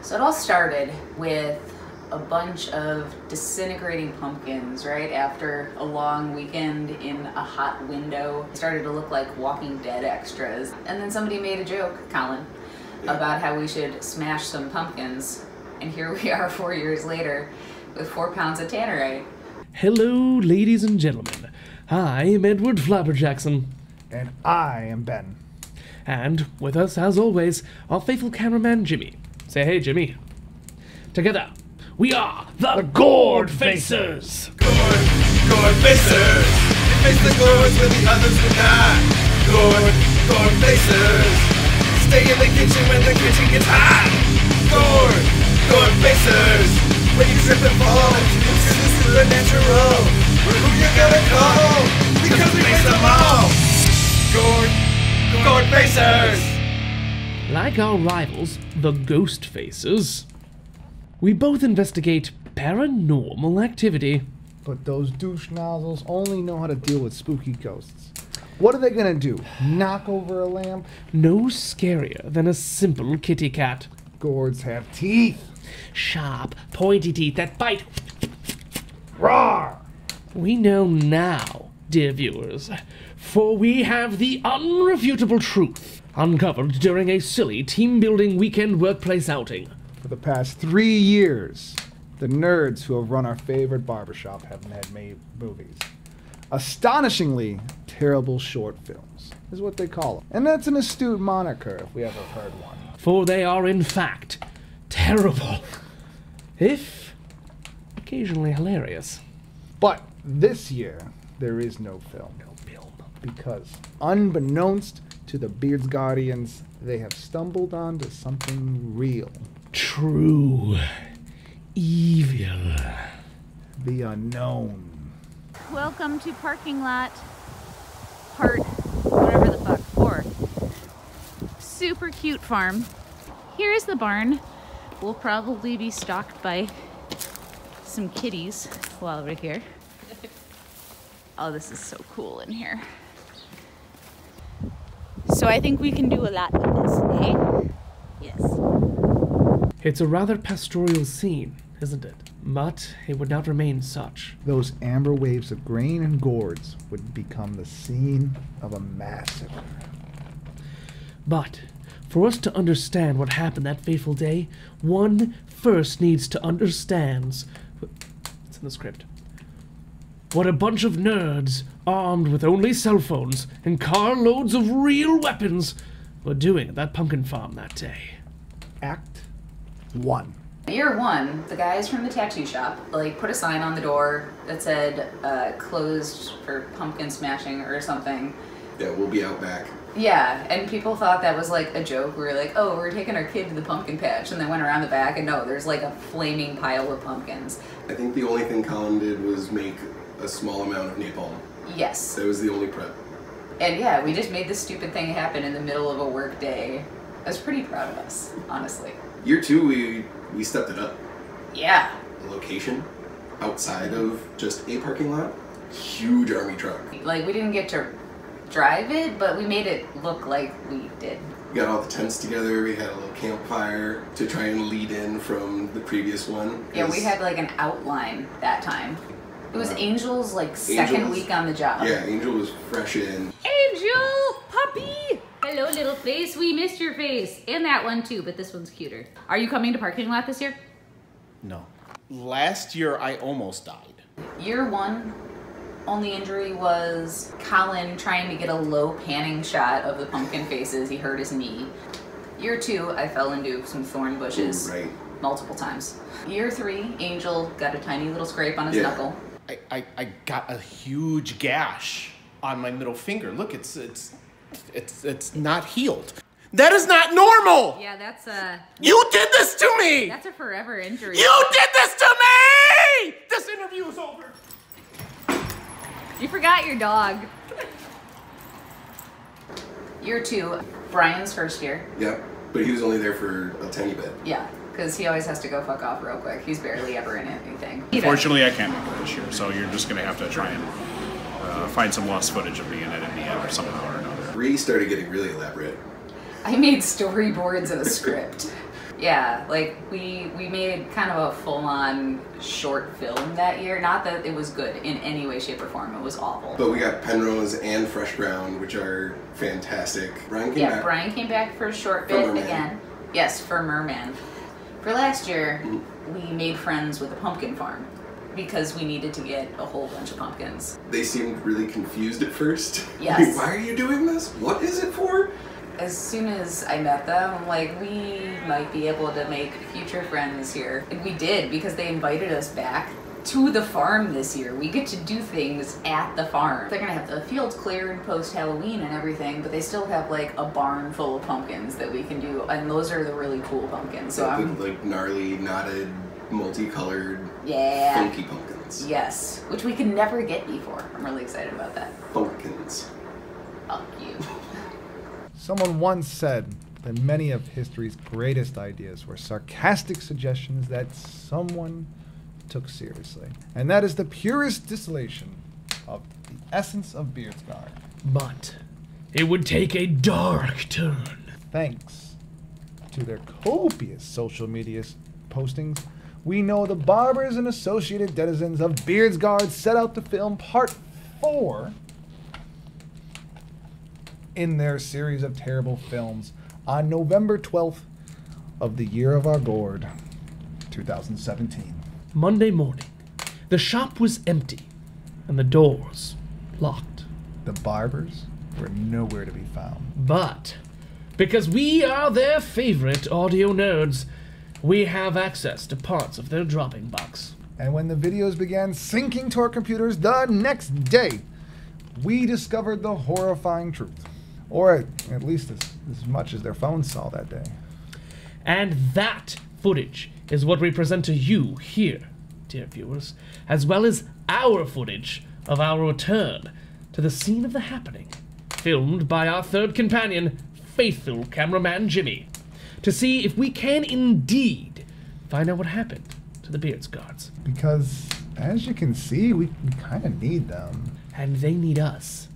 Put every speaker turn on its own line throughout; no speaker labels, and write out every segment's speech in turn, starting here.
So it all started with a bunch of disintegrating pumpkins right after a long weekend in a hot window. It started to look like Walking Dead extras. And then somebody made a joke, Colin, about how we should smash some pumpkins. And here we are 4 years later with 4 pounds of tannerite.
Hello, ladies and gentlemen. I'm Edward Flabberjackson.
And I am Ben.
And with us, as always, our faithful cameraman, Jimmy. Say hey, Jimmy. Together, we are the Gourd Facers!
Gourd Facers! They face the gourds when the others would not. Gourd Facers! Stay in the kitchen when the kitchen gets hot. Gourd Facers! When you trip and fall, it's supernatural. Who you gonna call? Because we face them all! Gourd Facers!
Like our rivals, the Ghost Facers, we both investigate paranormal activity.
But those douche nozzles only know how to deal with spooky ghosts. What are they gonna do? Knock over a lamp?
No scarier than a simple kitty cat.
Gourds have teeth.
Sharp, pointy teeth that bite.
Roar!
We know now, dear viewers, for we have the unrefutable truth uncovered during a silly team-building weekend workplace outing.
For the past 3 years, the nerds who have run our favorite barbershop have made movies. Astonishingly terrible short films is what they call them. And that's an astute moniker if we ever heard one.
For they are, in fact, terrible, if occasionally hilarious.
But this year, there is no film. Because, unbeknownst to the Beards Guardians, they have stumbled onto something real.
True. Evil.
The unknown.
Welcome to parking lot part whatever the fuck 4. Super cute farm. Here is the barn. We'll probably be stalked by some kitties while we're here. Oh, this is so cool in here. So I think we can do a lot with this, eh? Yes.
It's a rather pastoral scene, isn't it? But it would not remain such.
Those amber waves of grain and gourds would become the scene of a massacre.
But for us to understand what happened that fateful day, one first needs to understand... It's in the script. What a bunch of nerds, armed with only cell phones and carloads of real weapons, were doing at that pumpkin farm that day.
Act 1.
Year 1, the guys from the tattoo shop put a sign on the door that said closed for pumpkin smashing or something.
Yeah, we'll be out back.
Yeah, and people thought that was like a joke. We were like, oh, we're taking our kid to the pumpkin patch, and they went around the back, and no, there's like a flaming pile of pumpkins.
I think the only thing Colin did was make a small amount of napalm.
Yes.
That was the only prep.
And yeah, we just made this stupid thing happen in the middle of a work day. I was pretty proud of us, honestly.
Year 2, we stepped it up.
Yeah.
The location, outside of just a parking lot, huge army truck.
Like, we didn't get to drive it, but we made it look like we did.
We got all the tents together, we had a little campfire to try and lead in from the previous one.
Yeah, we had like an outline that time. It was Angel's second week on the job.
Yeah, Angel was fresh in.
Angel! Puppy! Hello, little face. We missed your face. And that one too, but this one's cuter. Are you coming to parking lot this year?
No. Last year, I almost died.
Year 1, only injury was Colin trying to get a low panning shot of the pumpkin faces. He hurt his knee. Year 2, I fell into some thorn bushes multiple times. Year 3, Angel got a tiny little scrape on his knuckle.
I got a huge gash on my middle finger. Look, it's not healed. That is not normal!
Yeah, that's
You did this to me!
that's a forever injury.
You did this to me! This interview is over.
You forgot your dog.
Year 2, Brian's first year.
Yep, but he was only there for a tiny bit.
Yeah, because he always has to go fuck off real quick. He's barely ever in anything.
Unfortunately, I can't make it this year, so you're just going to have to try and find some lost footage of me in it in the end or somehow or another.
3 started getting really elaborate.
I made storyboards of a script. Yeah, like we made kind of a full-on short film that year. Not that it was good in any way, shape, or form. It was awful.
But we got Penrose and Fresh Ground, which are fantastic. Brian came back.
Brian came back for a short bit again. Yes, for Merman. For last year, we made friends with the pumpkin farm because we needed to get a whole bunch of pumpkins.
They seemed really confused at first.
Yes.
Why are you doing this? What is it for?
As soon as I met them, I'm like, we might be able to make future friends here. And we did, because they invited us back to the farm this year. We get to do things at the farm. They're gonna have the fields cleared post-Halloween and everything, but they still have like a barn full of pumpkins that we can do, and those are the really cool pumpkins. So I'm
like gnarly, knotted, multicolored, funky pumpkins.
Yes, which we could never get before. I'm really excited about that.
Pumpkins.
Fuck you.
Someone once said that many of history's greatest ideas were sarcastic suggestions that someone took seriously. And that is the purest distillation of the essence of Beardsguard.
But it would take a dark turn.
Thanks to their copious social media postings, we know the barbers and associated denizens of Beardsguard set out to film part 4 in their series of terrible films on November 12th of the year of our Lord, 2017.
Monday morning, the shop was empty and the doors locked.
The barbers were nowhere to be found.
But because we are their favorite audio nerds, we have access to parts of their dropping box.
And when the videos began syncing to our computers the next day, we discovered the horrifying truth. Or at least as much as their phones saw that day.
And that footage is what we present to you here, dear viewers, as well as our footage of our return to the scene of the happening, filmed by our third companion, faithful cameraman Jimmy, to see if we can indeed find out what happened to the Beardsguards.
Because, as you can see, we kind of need them.
And they need us.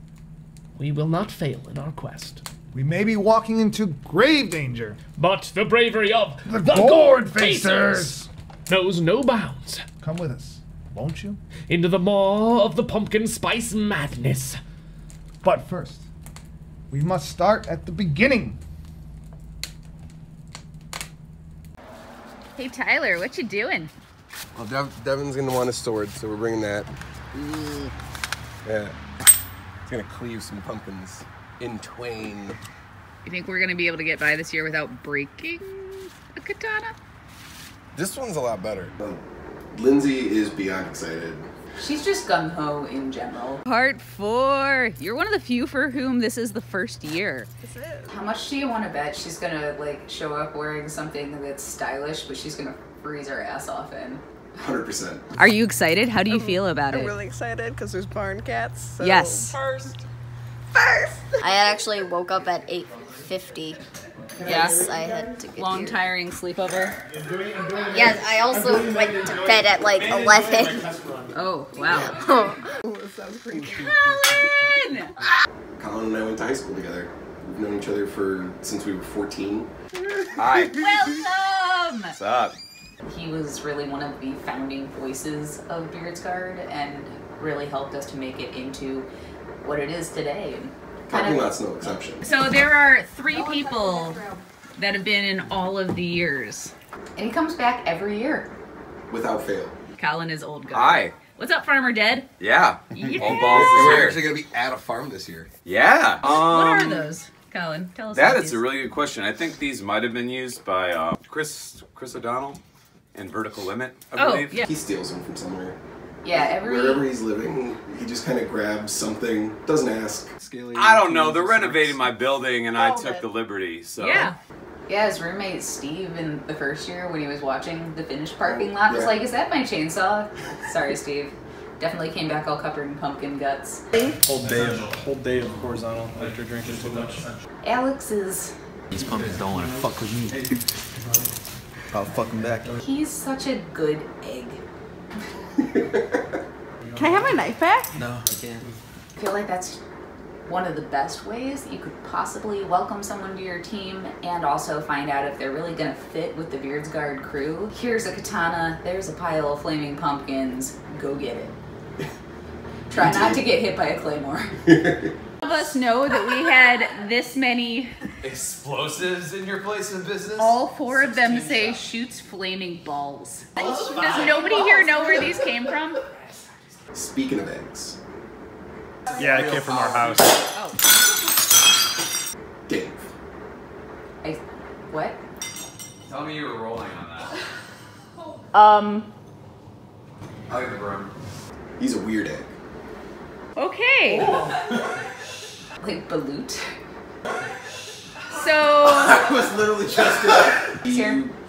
We will not fail in our quest.
We may be walking into grave danger,
but the bravery of
the Gourd Facers
knows no bounds.
Come with us, won't you?
Into the maw of the pumpkin spice madness.
But first, we must start at the beginning.
Hey Tyler, what you doing?
Well, Devin's gonna want a sword, so we're bringing that. Yeah. It's gonna cleave some pumpkins in twain.
You think we're gonna be able to get by this year without breaking a katana?
This one's a lot better. Lindsay is beyond excited.
She's just gung-ho in general.
Part 4. You're one of the few for whom this is the first year.
This is.
How much do you want to bet she's gonna like show up wearing something that's stylish, but she's gonna freeze her ass off in?
100%.
Are you excited? How do you feel about it?
I'm really excited because there's barn cats. So
Yes.
First.
I actually woke up at 8:50. Yes, I had to get
Long,
here.
tiring sleepover.
Yes, I also went to bed at like 11.
Oh, wow.
That sounds pretty
Colin!
Colin and I went to high school together. We've known each other since we were 14.
Hi.
Welcome!
What's up?
He was really one of the founding voices of Beardsguard and really helped us to make it into what it is today.
Parking lot's no exception.
So there are 3 people that have been in all of the years.
And he comes back every year.
Without fail.
Colin is old guy.
Hi.
What's up, Farmer Dead?
Yeah.
Yeah.
All balls
We're
this
actually
year.
gonna be at a farm this year.
Yeah.
What are those, Colin? Tell us
That
about
is
these.
a really good question. I think these might have been used by Chris O'Donnell in Vertical Limit, I believe.
yeah.
He steals them from somewhere.
Yeah,
Wherever he's living, he just kind of grabs something, doesn't ask. Scaly
I don't know. They're
keys,
renovating my building, and I
All
took
of
the
it.
liberty. So
Yeah.
Yeah, his roommate Steve in the first year when he was watching the finished parking lot was
Yeah.
like, "Is that my chainsaw?" Sorry, Steve. Definitely came back all covered in pumpkin guts.
Whole day of horizontal after drinking too much.
Alex is...
These pumpkins don't want to fuck with me. I'll fuck them back.
He's such a good egg.
Can I have my knife back?
No, I can't.
I feel like that's one of the best ways that you could possibly welcome someone to your team and also find out if they're really gonna fit with the Beardsguard crew. Here's a katana, there's a pile of flaming pumpkins, go get it. Try not to get hit by a claymore.
All of us know that we had this many
explosives in your place of business.
All 4 of them say shoots flaming balls. Does nobody here know where these came from?
Speaking of eggs.
Yeah, it came from our house.
Oh.
Dave.
What?
Tell me you were rolling on that.
Um.
I'll get the broom.
He's a weird egg.
Okay.
Like Balut.
So.
I was literally just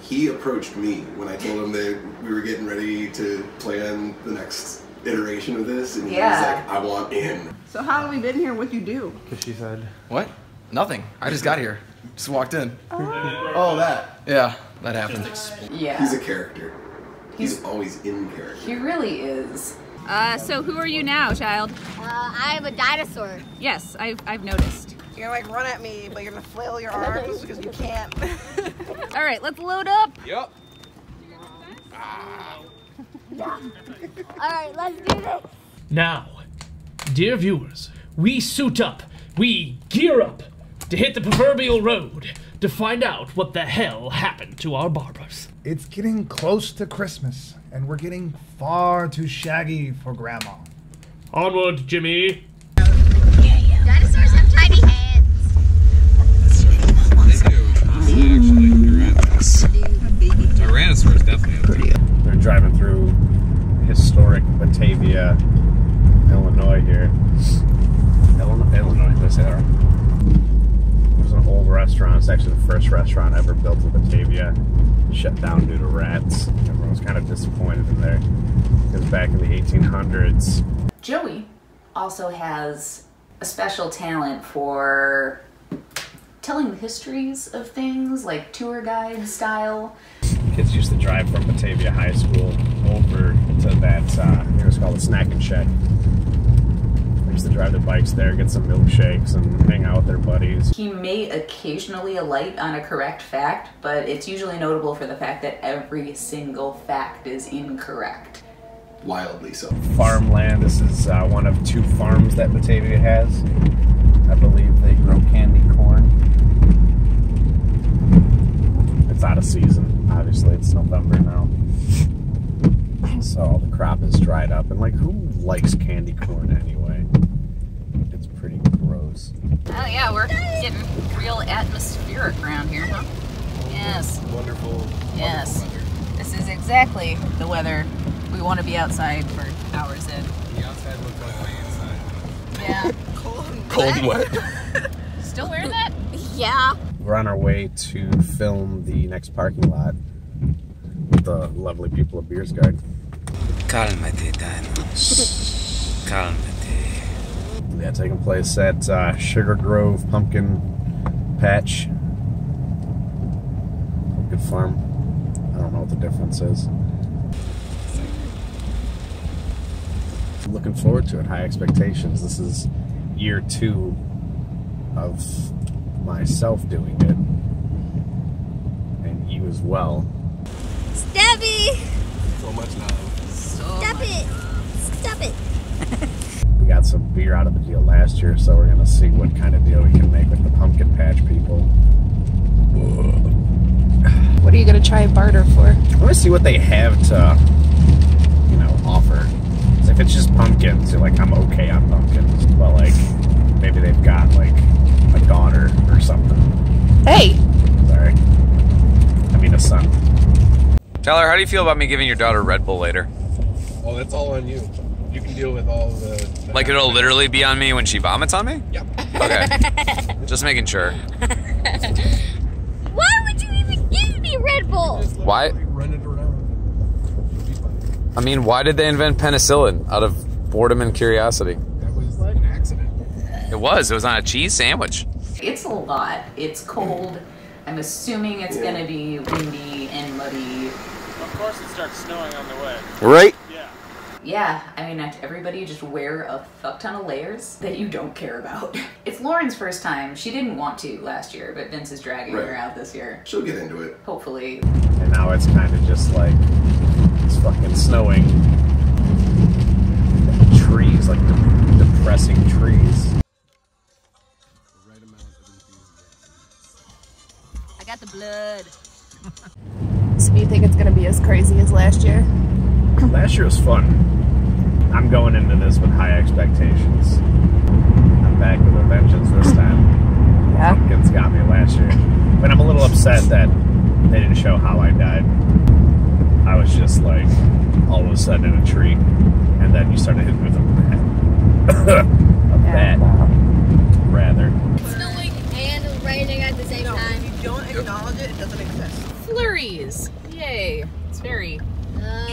he approached me when I told him that we were getting ready to plan the next iteration of this, and he was like, I want in.
So how have we been here? What'd you do?
Because she said, what? Nothing. I just got here. Just walked in. Oh, that. Yeah, that happened.
Yeah.
He's a character. He's always in character.
He really is.
So who are you now, child?
I'm a dinosaur.
Yes, I've noticed.
You're gonna like run at me, but you're gonna flail your arms because you can't.
All right, let's load up.
Yep.
All right, let's do this.
Now, dear viewers, we suit up, we gear up to hit the proverbial road to find out what the hell happened to our barbers.
It's getting close to Christmas, and we're getting far too shaggy for Grandma.
Onward, Jimmy.
Dinosaurs have tiny hands.
Tyrannosaurus definitely.
They're driving through historic Batavia, Illinois here. Illinois, did I say that right? There's an old restaurant. It's actually the first restaurant ever built in Batavia. Shut down due to rats. Everyone was kind of disappointed in there. Because back in the 1800s.
Joey also has a special talent for telling the histories of things, like tour guide style.
Kids used to drive from Batavia High School over to that, I think it was called the Snacking Shack. They used to drive their bikes there, get some milkshakes, and hang out with their buddies.
He may occasionally alight on a correct fact, but it's usually notable for the fact that every single fact is incorrect.
Wildly so.
Farmland. This is one of 2 farms that Batavia has. I believe they grow candy corn. It's out of season. Obviously, it's November now. So the crop is dried up. And like, who likes candy corn anyway? It's pretty gross.
Oh yeah, we're getting real atmospheric around here, huh? Yes.
Wonderful.
Yes. This is exactly the weather we want to be outside for hours in.
The outside looks like my inside.
Yeah.
Cold and wet.
Still wearing that?
Yeah.
We're on our way to film the next parking lot with the lovely people of Beardsguard.
Calmate, Dino. Calmate.
Yeah, taking place at Sugar Grove Pumpkin Patch. Pumpkin Farm. I don't know what the difference is. Looking forward to it. High expectations. This is year 2 of myself doing it. And you as well.
Stubby!
So much now.
Stop it! Stop it!
We got some beer out of the deal last year, so we're gonna see what kind of deal we can make with the pumpkin patch people.
What are you gonna try barter for?
I want to see what they have to, you know, offer. 'Cause if it's just pumpkins, you're like, I'm okay on pumpkins, but like, maybe they've got like a daughter or something.
Hey!
Sorry. I mean a son.
Tyler, how do you feel about me giving your daughter Red Bull later?
Oh, that's all on you. You can deal with all the
Like it'll literally be on me when she vomits on me?
Yep.
Okay. Just making sure.
Why would you even give me Red Bull?
Why?
Run it around.
I mean, why did they invent penicillin? Out of boredom and curiosity.
That was an accident.
It was on a cheese sandwich.
It's a lot. It's cold. I'm assuming it's gonna be windy and muddy.
Of course it starts snowing on the way.
Right?
Yeah.
Yeah, I mean, everybody just wear a fuck ton of layers that you don't care about. It's Lauren's first time. She didn't want to last year, but Vince is dragging her out this year.
She'll get into it.
Hopefully.
And now it's kind of just like, it's fucking snowing. Trees, like depressing trees.
I got the blood.
So do you think it's gonna be as crazy as last year?
Last year was fun. I'm going into this with high expectations. I'm back with a vengeance this time.
Yeah.
Pumpkins got me last year. But I'm a little upset that they didn't show how I died. I was just like, all of a sudden in a tree, and then you started hitting me with a bat. Rather.
Snowing and raining at the same time.
If you don't acknowledge it, it doesn't exist.
Flurries. Yay. It's very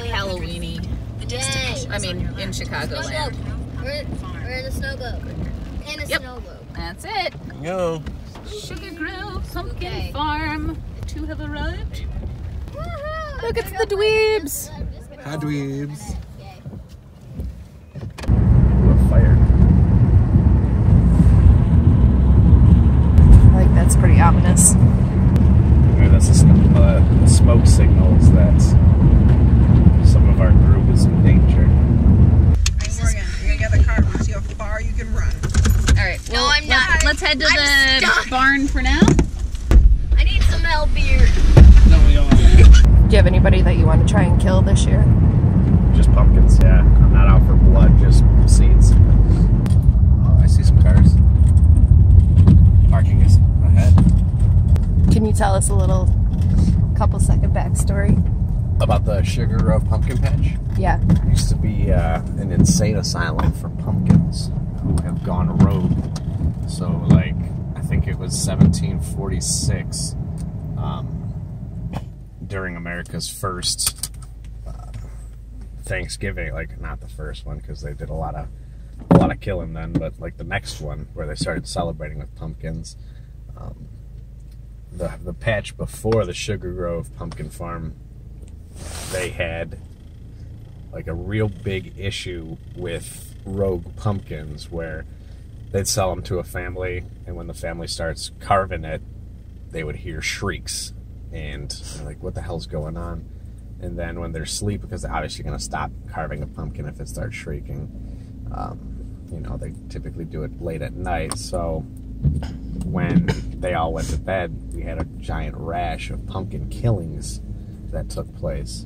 Halloween-y.
Yay.
I mean, in Chicagoland.
We're in a snow globe. In a snow globe.
That's it.
Yo.
Sugar Grove Pumpkin Farm. The two have arrived. Look, it's the dweebs.
Hi, dweebs.
Ooh, fire.
I think that's pretty ominous.
Maybe that's the smoke signals that some of our group is in danger.
Hey, Morgan, you're gonna get the car. We'll see how far you can run.
All right. Well,
No, I'm not.
Let's head to
I'm
the
stuck.
barn for now.
I need some help here.
Do you have anybody that you want to try and kill this year?
Just pumpkins, yeah. I'm not out for blood, just seeds. Oh, I see some cars. Parking is ahead.
Can you tell us a little couple-second backstory?
About the Sugar Grove Pumpkin Patch?
Yeah.
It used to be an insane asylum for pumpkins who have gone rogue. So, like, I think it was 1746, during America's first Thanksgiving, like, not the first one, because they did a lot of killing then, but, like, the next one, where they started celebrating with pumpkins. The patch before the Sugar Grove Pumpkin Farm, they had like a real big issue with rogue pumpkins where they'd sell them to a family, and when the family starts carving it, they would hear shrieks and they're like, what the hell's going on? And then when they're asleep, because they're obviously going to stop carving a pumpkin if it starts shrieking, you know, they typically do it late at night. So when they all went to bed, we had a giant rash of pumpkin killings that took place.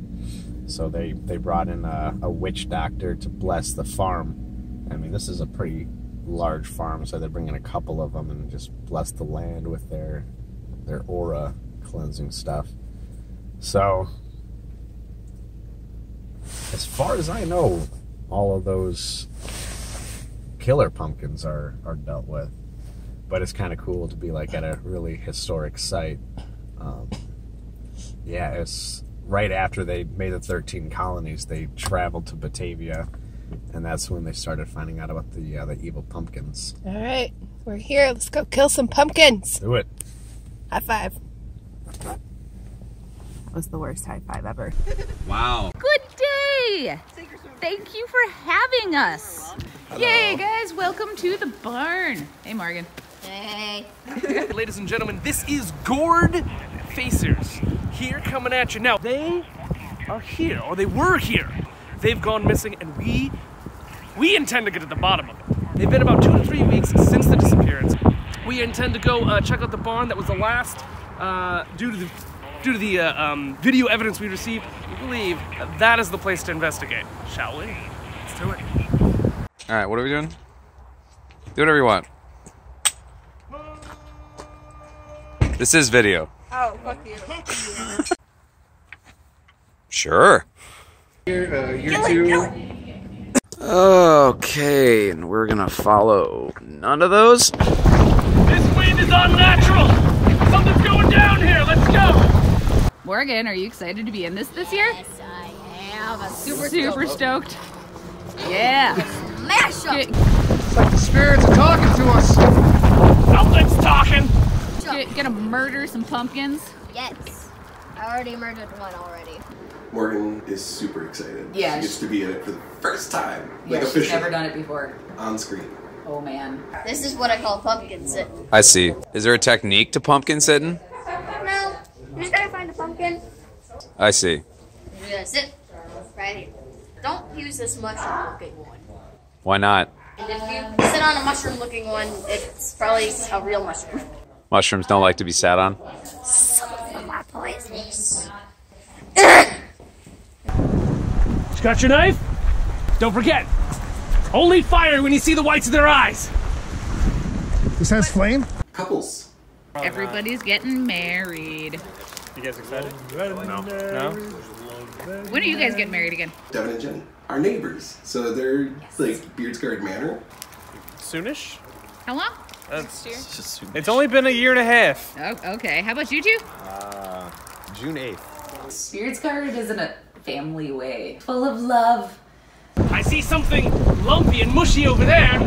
So they brought in a witch doctor to bless the farm. I mean, this is a pretty large farm, so they bring in a couple of them and just bless the land with their aura cleansing stuff. So as far as I know, all of those killer pumpkins are dealt with. But it's kind of cool to be like at a really historic site. Yeah, it's right after they made the 13 colonies, they traveled to Batavia, and that's when they started finding out about the evil pumpkins.
All right, we're here. Let's go kill some pumpkins.
Do it.
High five. That was the worst high five ever.
Wow.
Good day. Thank you for having us.
Hello.
Yay, guys. Welcome to the barn. Hey, Morgan.
Hey.
Ladies and gentlemen, this is Gourd Facers. Here coming at you. Now, they are here, or they were here. They've gone missing, and we intend to get to the bottom of it. They've been about 2 to 3 weeks since the disappearance. We intend to go check out the barn. That was the last, due to the video evidence we received. We believe that is the place to investigate. Shall we? Let's do it.
All right, what are we doing? Do whatever you want. This is video.
Oh, fuck you.
Sure.
Year two.
Okay, and we're gonna follow none of those.
This wind is unnatural. Something's going down here. Let's go.
Morgan, are you excited to be in this year?
Yes, I am. I'm
Super stoked. Yeah.
Smash up.
It's like the spirits are talking to us.
Something's talking.
Gonna murder some pumpkins?
Yes. I already murdered one already.
Morgan is super excited.
Yeah,
she gets to be in it for the first time.
Yeah,
like
she's never done it before.
On screen.
Oh man.
This is what I call pumpkin sit.
I see. Is there a technique to pumpkin sitting?
No, you just gotta find a pumpkin.
I see.
You're gonna sit right here. Don't use this mushroom-looking one.
Why not?
And if you sit on a mushroom-looking one, it's probably a real mushroom.
Mushrooms don't like to be sat on.
Some of them are poisonous.
You got your knife? Don't forget, only fire when you see the whites of their eyes.
This has flame?
Couples.
Everybody's getting married.
You guys excited? No?
When are you guys getting married again?
Devin and Jenny. Our neighbors. So they're like Beardsguard Manor.
Soonish?
How long?
It's only been a year and a half.
Oh, okay. How about you two?
June 8th.
Beardsguard is in a family way. Full of love.
I see something lumpy and mushy over there.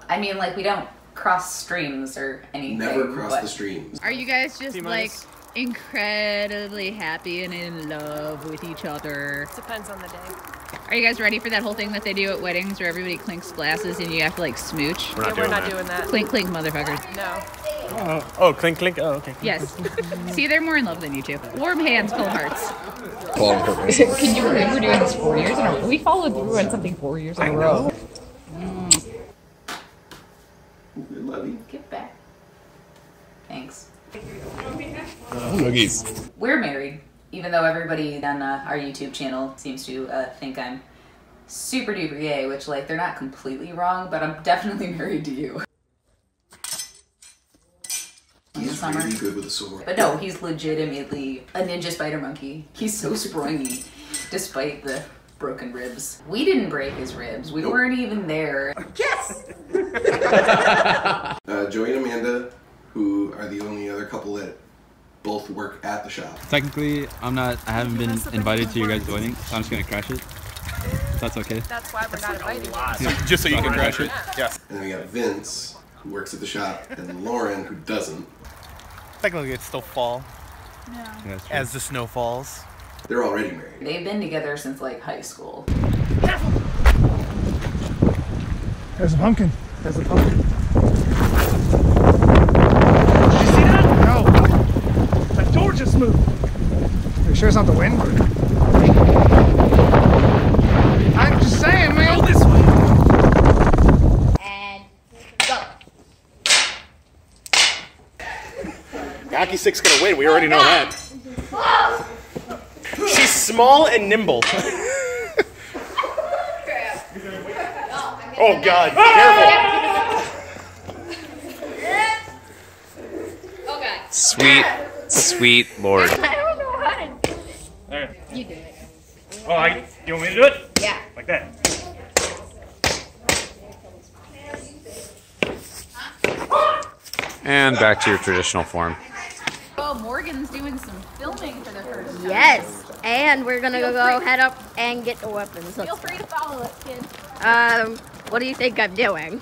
I mean, like, we don't cross streams or anything.
Never cross the streams.
Are you guys just like incredibly happy and in love with each other?
Depends on the day.
Are you guys ready for that whole thing that they do at weddings where everybody clinks glasses and you have to like smooch?
We're not doing that.
Clink, clink, motherfuckers.
No.
Oh, clink, clink. Oh, okay.
Yes. See, they're more in love than you two. Warm hands, cold hearts.
Can you believe we're doing this 4 years in a row? We followed through on something 4 years in a row.
Love you.
Get back. Thanks.
Noogies.
We're married, even though everybody on our YouTube channel seems to think I'm super duper gay, which, like, they're not completely wrong, but I'm definitely married to you.
He's really good with a sword.
But no, he's legitimately a ninja spider monkey. He's so springy, despite the broken ribs. We didn't break his ribs. We weren't even there.
Yes!
Joey and Amanda, who are the only other couple that both work at the shop.
Technically, I haven't been invited to your guys' wedding, so I'm just gonna crash it. That's okay.
That's why we're not inviting
Yeah.
Just so you can crash it?
Yes. And then we got Vince, who works at the shop, and Lauren, who doesn't.
Technically, it's still fall.
Yeah.
As the snow falls.
They're already married.
They've been together since, like, high school.
There's a pumpkin.
There's a pumpkin. Did you see that? No. That door just moved.
Are you sure it's not the wind? I'm just saying, man.
Go this way.
And go.
Hockey stick's gonna win. We already know that. She's small and nimble. Oh God! Careful.
Oh God.
Sweet, sweet Lord.
I don't know how to do it. You do it.
Oh, you want me to do it?
Yeah.
Like that.
And back to your traditional form.
Oh, Morgan's doing some filming for the first time.
Yes. And we're gonna go head up and get the weapons.
Feel free to follow us, kids.
What do you think I'm doing?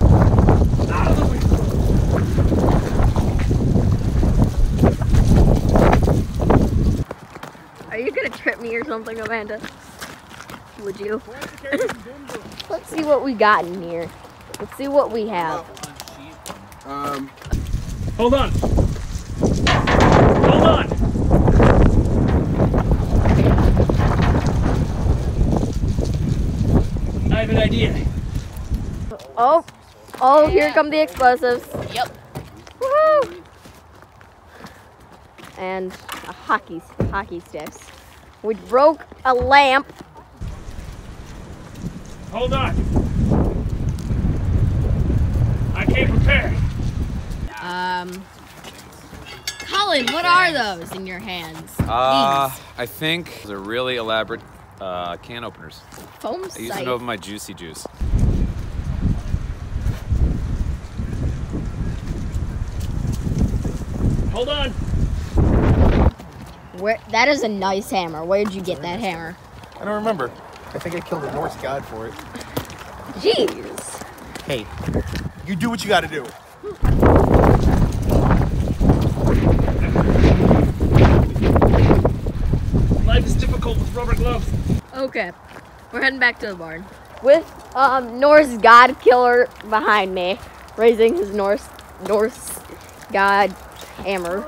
Are you gonna trip me or something, Amanda? Would you? Let's see what we got in here. Let's see what we have.
Hold on. Hold on. I have an idea.
Oh, here come the explosives.
Yep.
Woohoo! And a hockey sticks. We broke a lamp.
Hold on. I came prepared.
Colin, what are those in your hands?
I think they're really elaborate can openers.
Foam
I use
sight.
them over my juicy juice.
Hold on.
That is a nice hammer. Where did you get that hammer?
I don't remember. I think I killed a Norse god for it.
Jeez.
Hey, you do what you gotta do.
difficult with rubber gloves.
Okay, we're heading back to the barn with Norse god killer behind me, raising his Norse god hammer.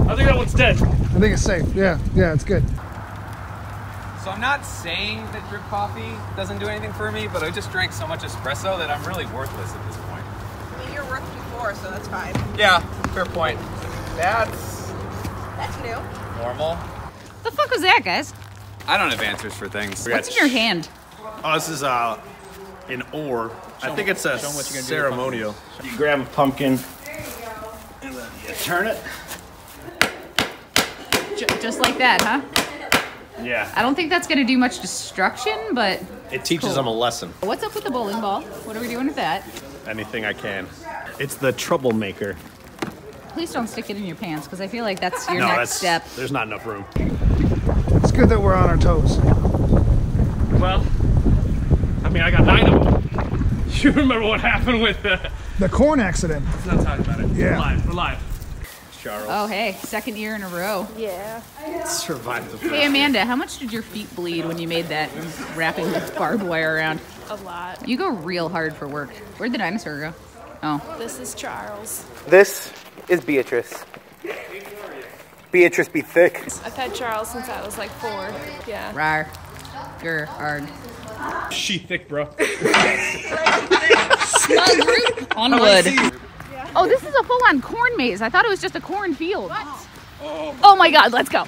I think that one's dead.
I think it's safe. Yeah, it's good.
So I'm not saying that drip coffee doesn't do anything for me, but I just drank so much espresso that I'm really worthless at this point.
I mean, you're worth before, so that's fine.
Yeah, fair point. That's
new.
normal.
The fuck was that, guys?
I don't have answers for things.
What's in your hand?
Oh, this is an ore. I think it's a
show 'em what you're gonna do with
ceremonial. You grab a pumpkin and then you turn it.
Just like that, huh?
Yeah.
I don't think that's gonna do much destruction, but
It teaches
cool.
them a lesson.
What's up with the bowling ball? What are we doing with that?
Anything I can. It's the troublemaker.
Please don't stick it in your pants, because I feel like that's your
No,
next step.
There's not enough room.
It's good that we're on our toes.
Well, I mean, I got 9 of them. You remember what happened with
the corn accident?
Let's not talk about it.
Yeah.
We're live.
Charles.
Oh, hey, second year in a row.
Yeah.
Survived the
Hey, Amanda, how much did your feet bleed when you made that wrapping the barbed wire around?
A lot.
You go real hard for work. Where'd the dinosaur go? Oh.
This is Charles.
This is Beatrice. Beatrice be thick.
I've had Charles since I was like 4. Yeah.
Rar. You're hard.
She thick, bro.
Small group on wood. Oh, this is a full-on corn maze. I thought it was just a cornfield. Oh my god, let's go.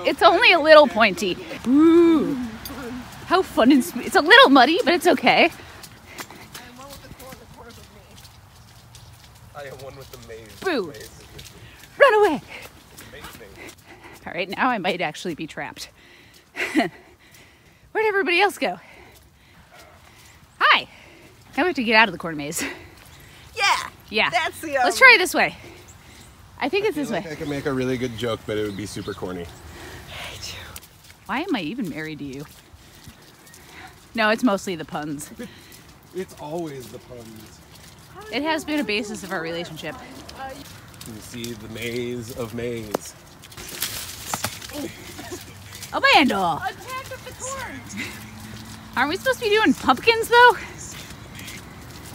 It's only a little pointy. Ooh. How fun and sweet. It's a little muddy, but it's okay.
I am one with the maze.
Boo. Run away. All right, now I might actually be trapped. Where'd everybody else go? Hi. Now we have to get out of the corn maze.
Yeah.
Yeah.
That's the.
Let's try this way. I think it's this way.
I could make a really good joke, but it would be super corny.
Why am I even married to you? No, it's mostly the puns.
It's always the puns.
It has been a basis of our relationship.
You see the maze of maze.
Amanda!
Attack of the corn!
Aren't we supposed to be doing pumpkins, though?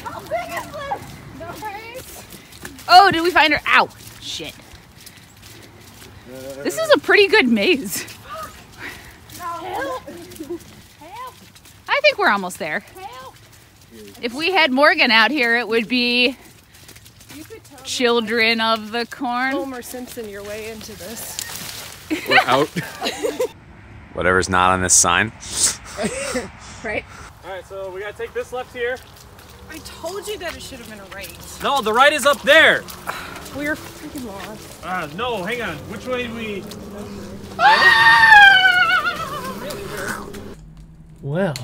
How big is this? Nice.
Oh, did we find her? Ow! Shit. This is a pretty good maze.
Help! Help!
I think we're almost there.
Help!
If we had Morgan out here, it would be Children of the Corn.
Homer Simpson your way into this.
We're out. Whatever's not on this sign.
Right.
Alright, so we gotta take this left here.
I told you that it should have been a right.
No, the right is up there.
We're freaking lost.
No, hang on. Which way do we... Well,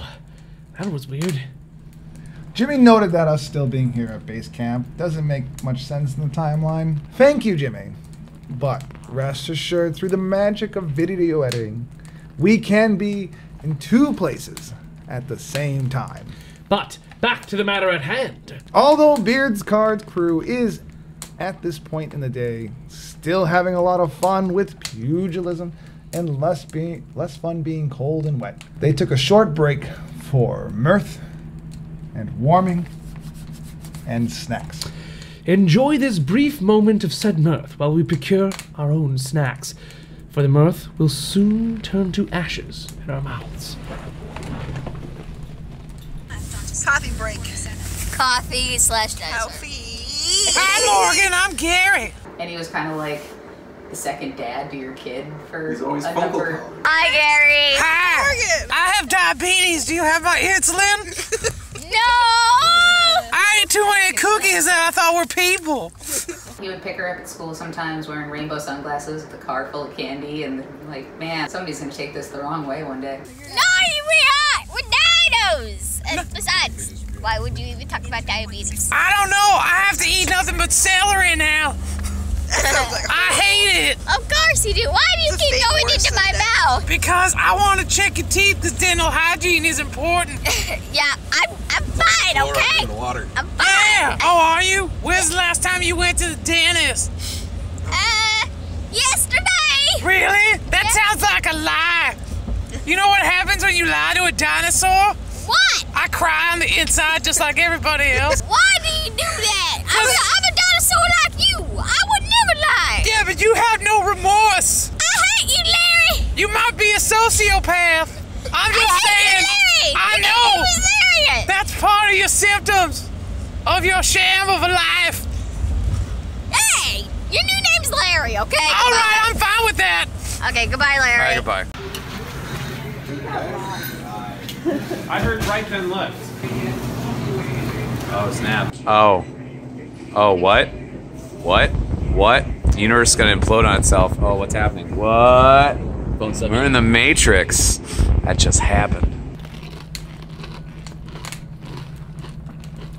that was weird.
Jimmy noted that us still being here at base camp doesn't make much sense in the timeline. Thank you, Jimmy. But rest assured, through the magic of video editing, we can be in 2 places at the same time.
But back to the matter at hand.
Although Beard's Card's crew is, at this point in the day, still having a lot of fun with pugilism and less fun being cold and wet, they took a short break for mirth and warming and snacks.
Enjoy this brief moment of said mirth while we procure our own snacks, for the mirth will soon turn to ashes in our mouths.
Coffee break.
Coffee/dice.
Coffee.
Hi, Morgan. I'm Gary.
And he was kind of like the second dad to your kid for
He's always
a
Funko
number.
Pop.
Hi, Gary.
Hi.
Morgan.
I have diabetes. Do you have my insulin?
No.
I ate too many cookies that I thought were people.
He would pick her up at school sometimes wearing rainbow sunglasses with a car full of candy, and like, man, somebody's gonna take this the wrong way one day.
No, we are. We're dinos. And besides, why would you even talk about diabetes?
I don't know. I have to eat nothing but celery now. I hate it.
Of course you do. Why do you keep going into my mouth?
Because I want to check your teeth because dental hygiene is important.
Yeah, I'm fine, okay? I'm fine.
Yeah. Oh, are you? When's the last time you went to the dentist?
Yesterday.
Really? That sounds like a lie. You know what happens when you lie to a dinosaur?
What?
I cry on the inside just like everybody else.
Why do you do that? I'm a dinosaur like you. I would never lie.
Yeah, but you have no remorse.
I hate you, Larry.
You might be a sociopath. I'm just saying. I know. That's part of your symptoms of your sham of a life.
Hey, your new name's Larry, okay?
All right, I'm fine with that.
Okay, goodbye, Larry.
All right, goodbye. I heard right then left.
Oh, snap. Oh. Oh, what? What? What? The universe is going to implode on itself. Oh, what's happening? What? We're in the Matrix. That just happened.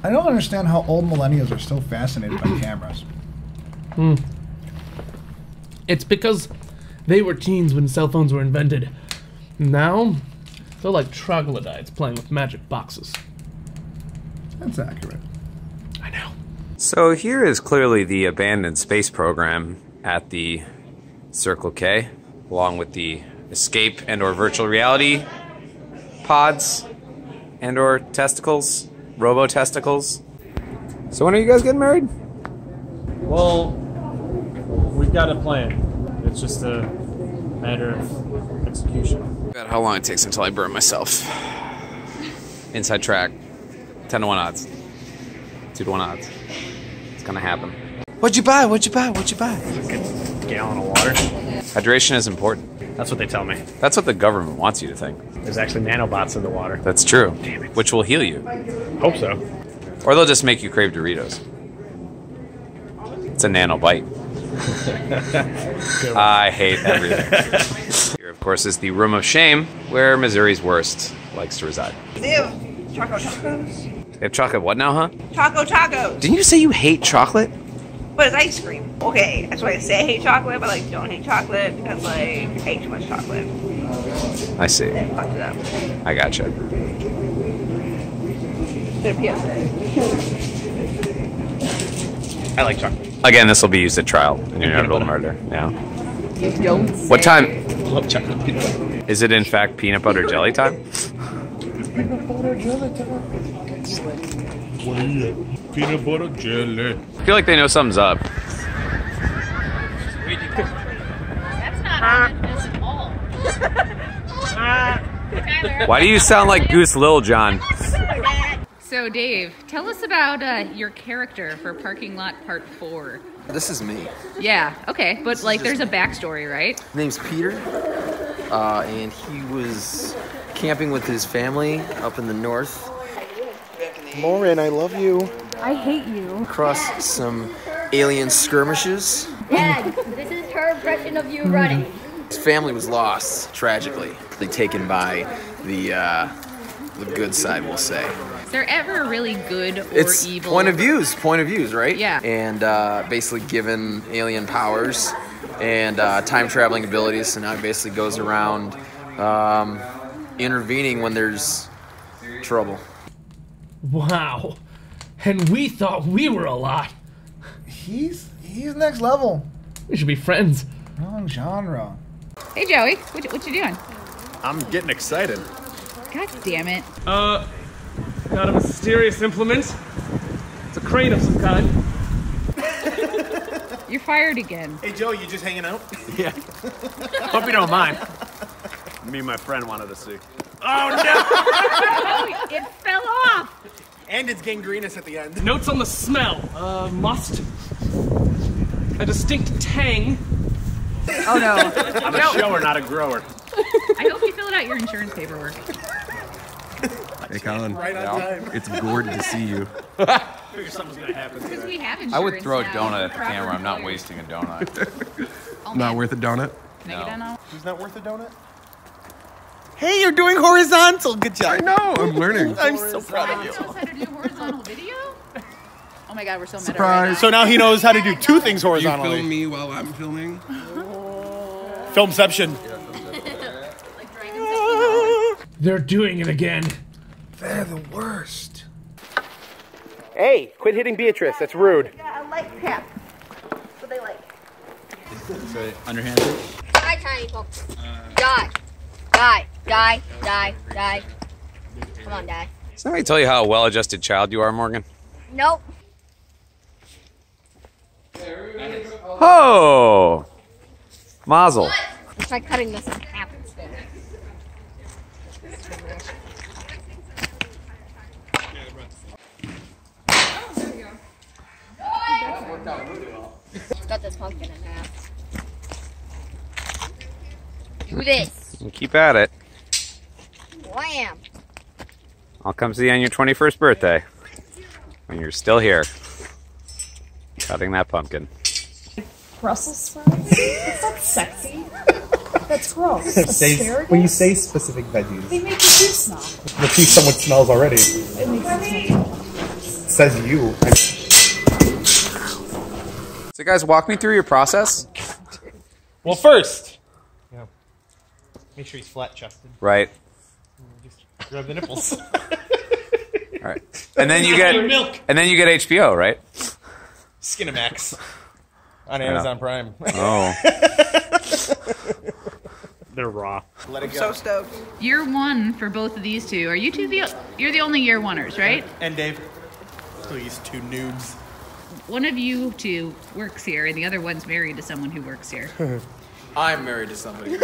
I don't understand how old millennials are still fascinated by cameras.
It's because they were teens when cell phones were invented. Now, they're like troglodytes playing with magic boxes.
That's accurate.
I know.
So here is clearly the abandoned space program at the Circle K, along with the escape and or virtual reality pods and or testicles, robo-testicles. So when are you guys getting married?
Well, we've got a plan. It's just a matter of execution.
About how long it takes until I burn myself. Inside track. 10 to 1 odds. 2 to 1 odds. It's gonna happen.
What'd you buy? What'd you buy? What'd you buy?
A gallon of water.
Hydration is important.
That's what they tell me.
That's what the government wants you to think.
There's actually nanobots in the water.
That's true.
Damn it.
Which will heal you.
Hope so.
Or they'll just make you crave Doritos. It's a nano bite. I hate everything. Here, of course, is the room of shame where Missouri's worst likes to reside.
They have choco tacos.
They have chocolate what now, huh?
Choco tacos.
Didn't you say you hate chocolate?
But it's ice cream. Okay, that's why I say I hate chocolate, but like don't hate chocolate because like I hate too much chocolate.
I see.
Fuck it up.
I gotcha.
Good PSA.
I like chocolate.
Again, this will be used at trial in your inevitable murder. Yeah.
You don't say.
What time?
I love chocolate peanut butter.
Is it in fact peanut butter jelly time?
Peanut butter jelly time. What are you? Peanut butter jelly.
I feel like they know something's up.
That's not ominous at all.
Why do you sound like Goose Lil John?
So Dave, tell us about your character for Parking Lot Part 4.
This is me.
Yeah, okay, but like there's a backstory, right?
His name's Peter, and he was camping with his family up in the north. Lauren, I love you.
I hate you.
Across some alien skirmishes.
Dad, this is her impression of you running.
His family was lost, tragically. They taken by the good side, we'll say.
Is there ever a really good or
It's
evil?
point of views, right?
Yeah.
And basically given alien powers and time traveling abilities, so now it basically goes around intervening when there's trouble.
Wow. And we thought we were a lot.
He's next level.
We should be friends.
Wrong genre.
Hey Joey, what you doing?
I'm getting excited.
God damn it.
Got a mysterious implement. It's a crane of some kind.
You're fired again.
Hey Joe, you just hanging out?
Yeah. Hope you don't mind. Me and my friend wanted to see.
Oh no!
Oh, it fell off!
And it's gangrenous at the end.
Notes on the smell. Must. A distinct tang.
Oh no.
I'm a shower, not a grower.
I hope you filled out your insurance paperwork.
Hey Colin,
Right on time.
it's gourd to see you.
Figured something was gonna happen
Because
today.
we have insurance
I would throw a
now.
donut at the
Proper
camera. I'm not
employers.
wasting a donut.
Oh,
Not
man.
worth a donut?
Can I get a no?
Who's not worth a donut? Hey, you're doing horizontal. Good job.
I know, I'm learning.
I'm so proud of you.
Teach us how to do horizontal video? Oh Oh my god, we're so meta
Surprise.
right now.
So now he knows how to do two things horizontally.
You film me while I'm filming.
Filmception.
They're doing it again.
They're the worst.
Hey, quit hitting Beatrice. That's rude.
Yeah, I like tap. What they like.
So underhanded.
Die, tiny punk. Die. Die. Die. Die. Die. Come on, die.
Does somebody tell you how a well-adjusted child you are, Morgan?
Nope.
Oh! Mazel.
Let's try cutting this in half instead. Let's cut this pumpkin in half. Do this.
You keep at it.
Wham!
I'll come see you on your 21st birthday. When you're still here. Cutting that pumpkin.
Brussels sprouts? That's not sexy. That's gross. Asparagus?
When you say specific veggies,
They make you smell.
the tea someone smells already.
It makes it smell.
Says you.
So guys, walk me through your process.
Well, first, make sure he's flat-chested.
Right.
Just grab the nipples.
All right. And then you get
milk.
And then you get HBO, right?
Skinamax on Amazon Prime.
Oh.
They're raw.
Let it go. So stoked.
Year one for both of these two. Are you two you're the only year oneers, right?
And Dave. Please, two noobs.
One of you two works here, and the other one's married to someone who works here.
I'm married to somebody.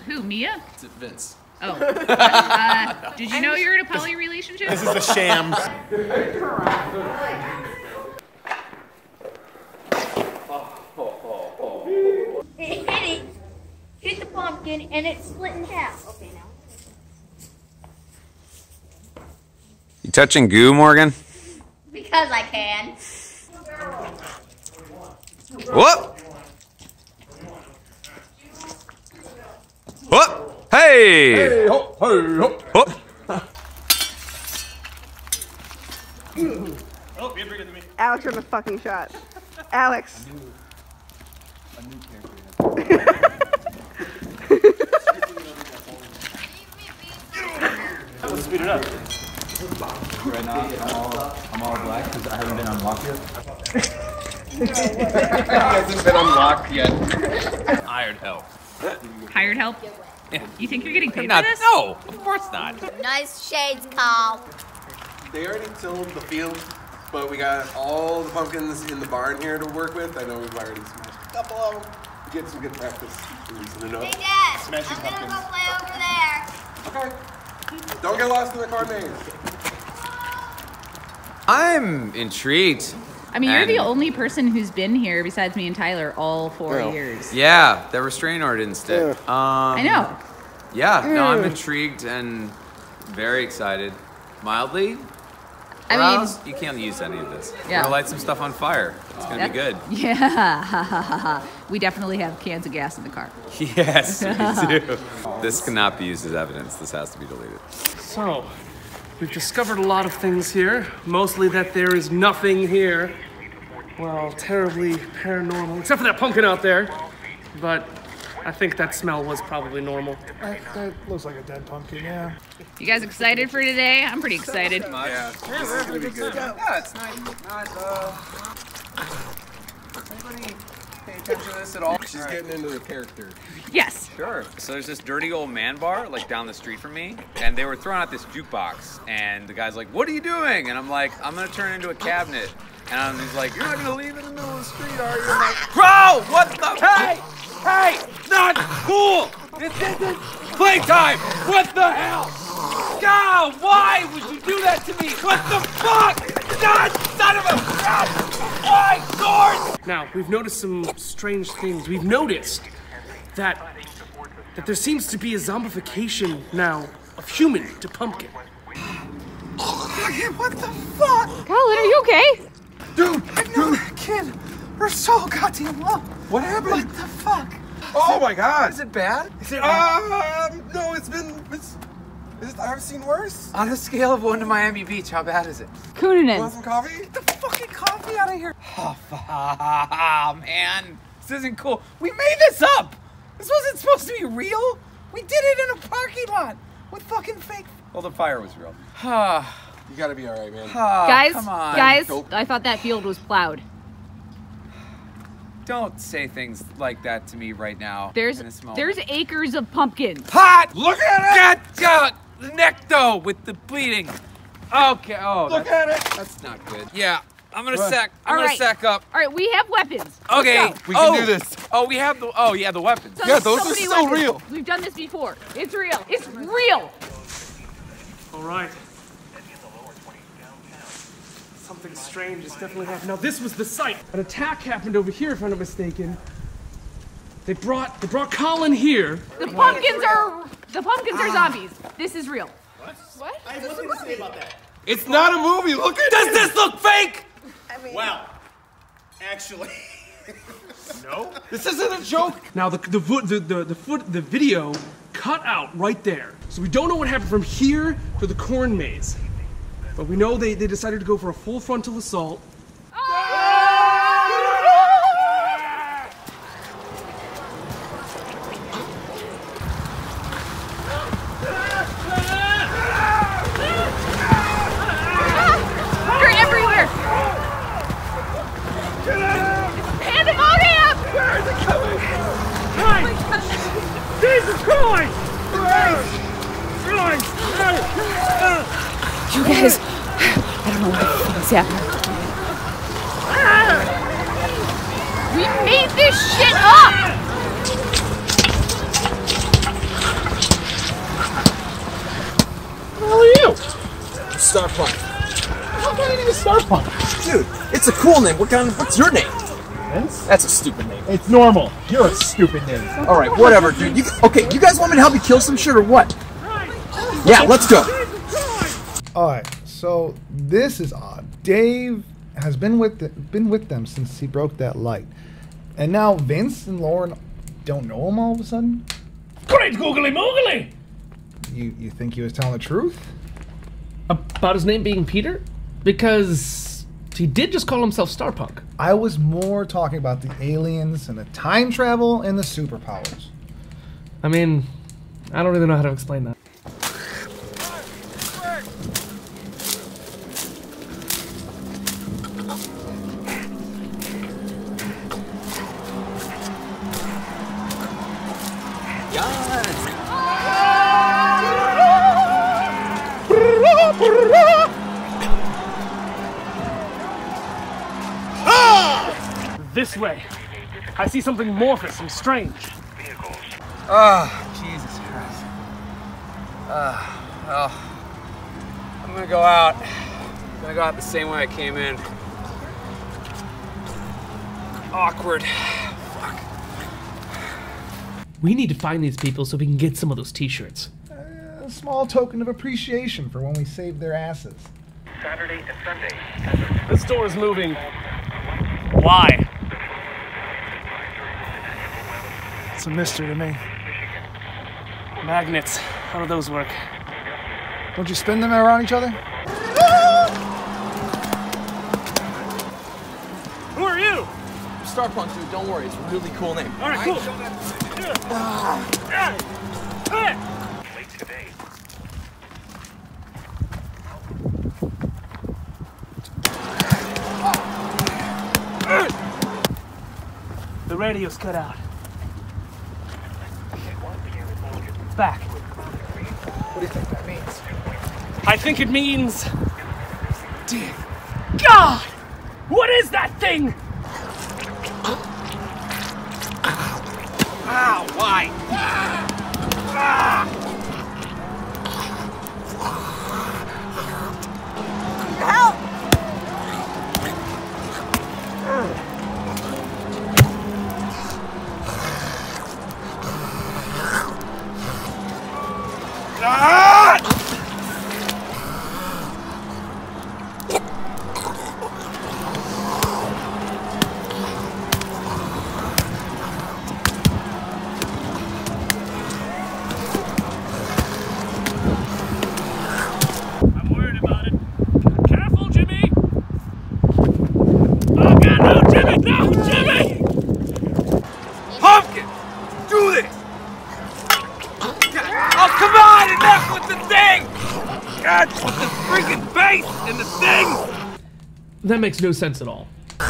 Who, Mia?
It's Vince.
Oh. Did you know you're in a poly relationship?
This is a sham.
Hit it. Hit the pumpkin, and it's split in half. Okay, now.
You touching goo, Morgan?
Because I can.
Whoop! Whoop! Hey!
Hey, ho, hey, ho.
Whoop!
Oh, you're bigger than me.
Alex from the fucking shot. Alex.
Let's speed it up.
Right now, I'm all black because I haven't been unlocked yet.
Hasn't been unlocked yet.
Hired help.
Hired help?
Yeah.
You think you're getting paid
Not,
for this?
no, of course not.
Nice shades, Carl.
They already tilled the field, but we got all the pumpkins in the barn here to work with. I know we've already smashed a couple of them. Get some good practice.
Hey, Dad.
Smashing
I'm gonna
pumpkins.
go play over there.
Okay. Don't get lost in the car maze.
I'm intrigued.
I mean, you're the
And-
only person who's been here besides me and Tyler all 4
Well,
years.
Yeah, that restraining order didn't stick.
I know.
Yeah, no, I'm intrigued and very excited. Mildly.
I mean-
aroused. You can't use any of this.
Yeah.
We're gonna light some stuff on fire. It's gonna be good.
Yeah. We definitely have cans of gas in the car.
Yes, we do. This cannot be used as evidence. This has to be deleted.
So, we've discovered a lot of things here. Mostly that there is nothing here. Well, terribly paranormal, except for that pumpkin out there. But I think that smell was probably normal.
That looks like a dead pumpkin, yeah.
You guys excited for today? I'm pretty excited.
Yeah, this is gonna be good. Yeah, it's nice. Anybody pay attention to this at all?
She's getting into the character.
Yes.
Sure. So there's this dirty old man bar like down the street from me, and they were throwing out this jukebox, and the guy's like, "What are you doing?" And I'm like, "I'm gonna turn it into a cabinet." And he's like, "You're not gonna leave it in the middle of the street, are you?" I'm like, "Bro, what the? Hey, hey, not cool. This isn't playtime. What the hell? God, why would you do that to me? What the fuck? God, son of a God, why, Gord?"
Now, we've noticed some strange things. We've noticed that there seems to be a zombification now of human to pumpkin.
What the fuck?
Colin, are you okay?
Dude, I've known that kid for so goddamn long.
What happened?
What the fuck?
Oh my God!
Is it bad?
No, it's been
I've seen worse.
On a scale of 1 to Miami Beach, how bad is it?
Kunin.
Want some coffee?
Get the fucking coffee out of here. Oh, man. This isn't cool. We made this up. This wasn't supposed to be real. We did it in a parking lot with fucking fake. Well, the fire was real.
You gotta be all right, man.
Guys,
come on.
guys, I thought that field was plowed.
Don't say things like that to me right now.
There's acres of pumpkins.
Hot! Look at it! Get the neck though with the bleeding. Okay. Oh,
look at it.
That's not good. Yeah, I'm gonna sack. I'm gonna sack up.
All right, we have weapons.
Okay,
we can do this.
Oh, we have the. Oh, yeah, the weapons.
Yeah, those are
many
still
weapons.
real.
We've done this before. It's real. It's real.
All right. Something strange is definitely happening. Now this was the site. An attack happened over here, if I'm not mistaken. They brought Colin here.
The pumpkins are zombies. This is real.
What? I have nothing to say about that.
It's not a movie. Look at
Does this look fake?
I mean, well, actually,
No.
this isn't a joke.
Now the video cut out right there. So we don't know what happened from here to the corn maze. But we know they decided to go for a full frontal assault.
They're everywhere. Pandemonium!
Where is it coming?
Jesus Christ!
You guys, I don't know what the fuck is happening. We made this shit up!
Who are you?
Starpunk.
How can you name Starpunk?
Dude, it's a cool name. What's your name? Vince? That's a stupid name.
It's normal. You're a stupid name.
All right, whatever, dude. You guys want me to help you kill some shit or what? Yeah, let's go.
Alright, so this is odd. Dave has been with them since he broke that light. And now Vince and Lauren don't know him all of a sudden?
Great googly moogly!
You think he was telling the truth?
About his name being Peter? Because he did just call himself Starpunk.
I was more talking about the aliens and the time travel and the superpowers.
I mean, I don't really know how to explain that. This way. I see something amorphous and strange.
Jesus Christ. Well, I'm gonna go out. I'm gonna go out the same way I came in. Awkward. Fuck.
We need to find these people so we can get some of those t-shirts.
A small token of appreciation for when we saved their asses.
Saturday and Sunday.
The store is moving. Why? It's a mystery to me. Magnets. How do those work?
Don't you spin them around each other?
Who are you?
Starpunk, dude. Don't worry. It's a really cool name.
All right, cool. The radio's cut out. Back.
What do you think that means?
I think it means... Dear God! What is that thing?
Ow, why?
Help!
Oh, come on! Enough with the thing! God, with the freaking base and the thing!
That makes no sense at all.
You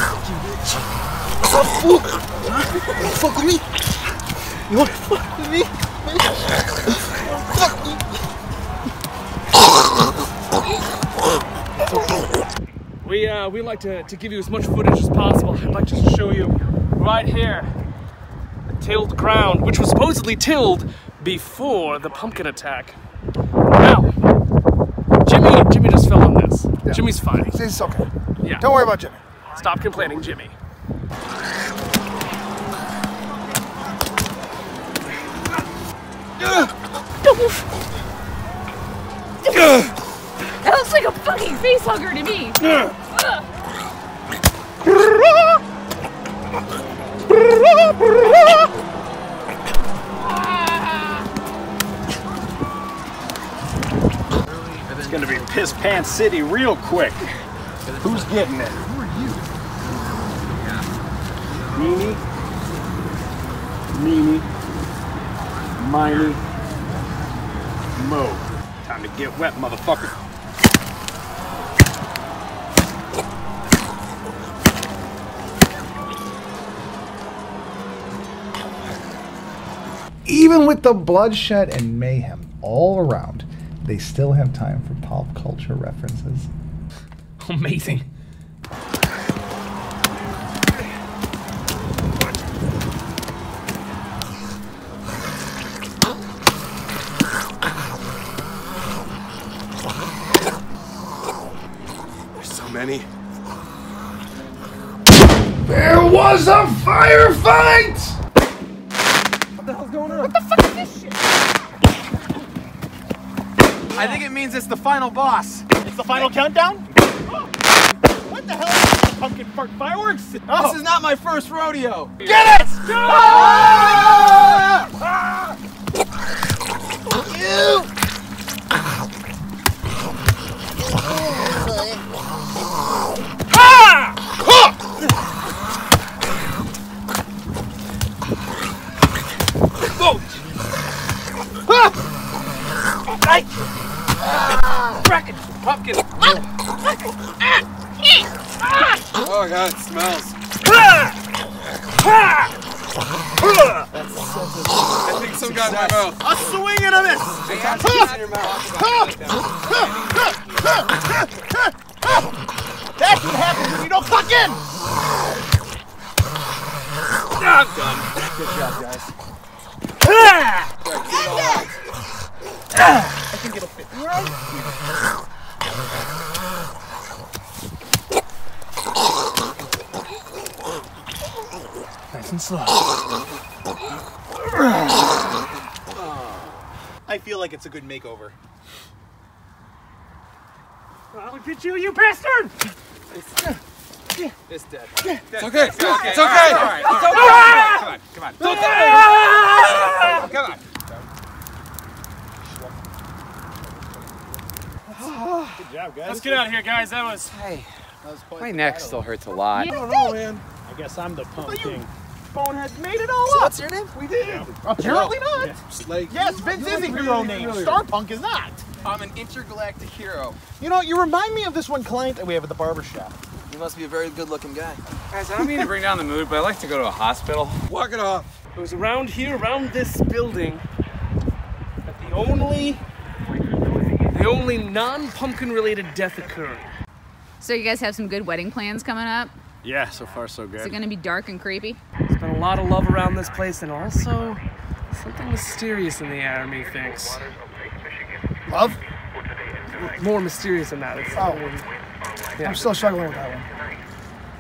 wanna fuck with me? You wanna fuck with me?
We like to give you as much footage as possible. I'd like just to show you right here the tilled ground, which was supposedly tilled before the pumpkin attack. Now, Jimmy just fell on this. Yeah. Jimmy's fine.
It's okay.
Yeah.
Don't worry about Jimmy.
Stop complaining, Jimmy.
That looks like a fucking face hugger to me.
It's gonna be Piss Pants City real quick. Who's getting it? Who are you? Meanie, Miney, Mo. Time to get wet, motherfucker.
Even with the bloodshed and mayhem all around, they still have time for pop culture references.
Amazing.
There's so many.
There was a firefight!
What the hell's going on? What the fuck is this shit? I think it means it's the final boss.
It's the final countdown? What the hell is this? Pumpkin fart fireworks? Oh.
This is not my first rodeo.
Get it!
Ah!
Ah!
You!
Ah! Whoa!
Bracket! Pumpkin!
Oh god, it smells. I think some got in my mouth.
A swing and a miss! That's what happens when you don't fuck in!
I'm done.
Good job, guys.
I think it'll fit right.
Nice and slow.
I feel like it's a good makeover.
I'll get you, you bastard!
It's dead.
It's okay.
It's okay.
It's okay.
All right.
It's okay.
Come on.
It's okay.
Come on.
Good job, guys.
Let's get out of here, guys. That was.
Hey, my neck still hurts a lot.
I don't know, man. I guess I'm the pump king.
Bonehead made it all
So
up.
what's your name?
We did.
Yeah.
Apparently not.
Yeah. Like,
Yes, Vince is a hero name. Starpunk is not.
I'm an intergalactic hero.
You know, you remind me of this one client that we have at the barbershop.
You must be a very good-looking guy. Guys, I don't mean to bring down the mood, but I like to go to a hospital.
Walk it off.
It was around here, around this building, that the only non-pumpkin related death occurred.
So you guys have some good wedding plans coming up?
Yeah, so far so good.
Is it going to be dark and creepy?
There's been a lot of love around this place, and also something mysterious in the air, methinks.
Love?
More mysterious than that. It's yeah.
I'm still struggling with that one.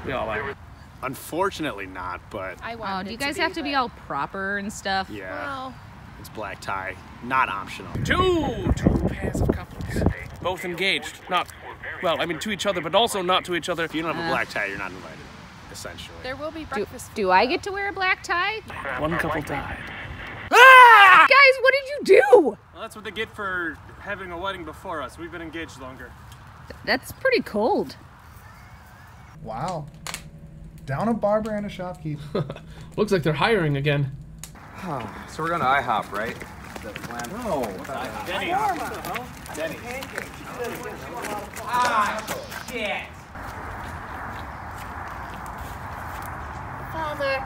We all are.
Unfortunately not, but
Oh, do you guys have to be all proper and stuff?
yeah. It's black tie, not optional.
Two pairs of couples, both engaged. Not, well, I mean to each other, but also not to each other.
If you don't have a black tie, you're not invited, essentially.
There will be breakfast.
Do I get to wear a black tie?
One couple died.
Ah! Guys, what did you do?
Well, that's what they get for having a wedding before us. We've been engaged longer.
That's pretty cold.
Wow. Down a barber and a shopkeep.
Looks like they're hiring again.
So we're going to IHOP, right? the plan.
No.
Denny.
Denny.
Ah, shit.
Father.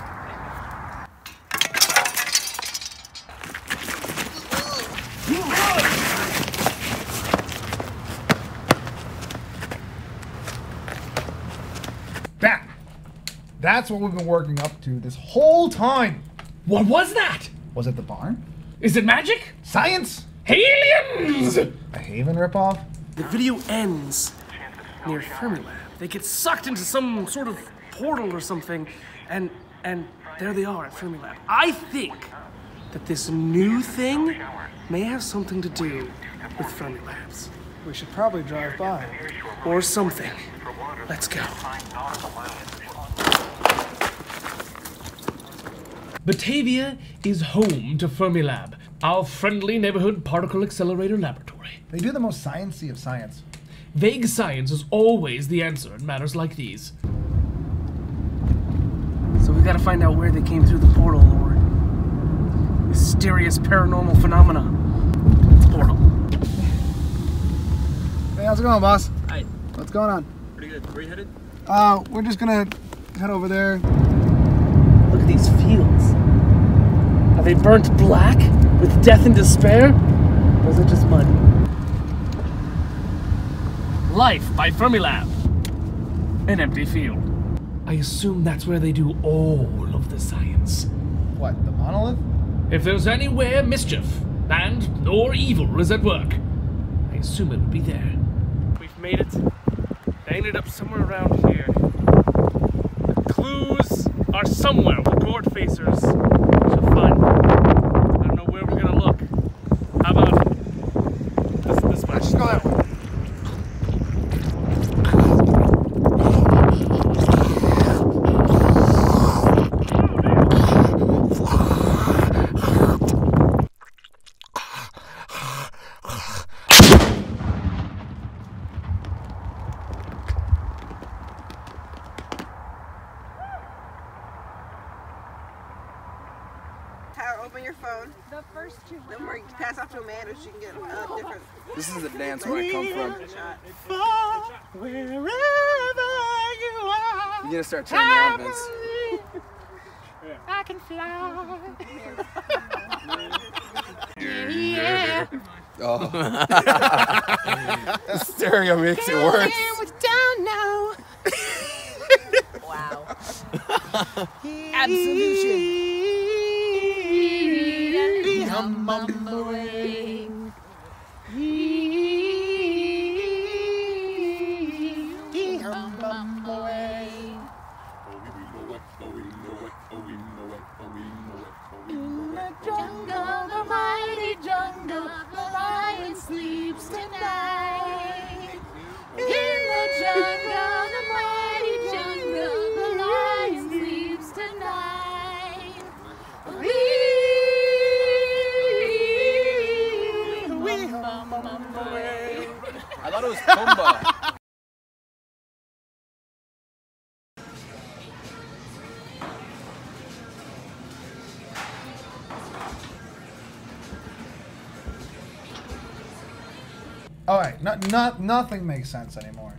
That's what we've been working up to this whole time.
What was that?
Was it the barn?
Is it magic?
Science?
Aliens!
A Haven ripoff?
The video ends near Fermilab. They get sucked into some sort of portal or something, and there they are at Fermilab. I think that this new thing may have something to do with Fermilabs.
We should probably drive by.
Or something. Let's go.
Batavia is home to Fermilab, our friendly neighborhood particle accelerator laboratory.
They do the most sciencey of science.
Vague science is always the answer in matters like these.
So we gotta find out where they came through the portal, or mysterious paranormal phenomena. Portal.
Hey, how's it going, boss?
Hi.
What's going on?
Pretty good. Where you headed?
We're just gonna head over there.
Look at these fields. Are they burnt black with death and despair? Or is it just mud? Life by Fermilab. An empty field.
I assume that's where they do all of the science.
What, the monolith?
If there's anywhere mischief and or evil is at work, I assume it would be there.
We've made it. They ended up somewhere around here. The clues are somewhere the court facers should find them. I don't know where we're gonna look. How about this way? Just go that way.
Tyler, open your phone. The first two. Then we're pass off to Amanda so she can get different.
This is the dance where I come from.
Wherever you are.
You gotta start chanting your own, Vince.
I can fly. Yeah.
Oh. The stereo makes it worse.
Down now.
Wow.
Absolution.
In the jungle, the mighty jungle, the lion sleeps tonight. In the jungle, the mighty jungle, the lion sleeps tonight.
I thought it was Pumbaa.
All right, nothing makes sense anymore.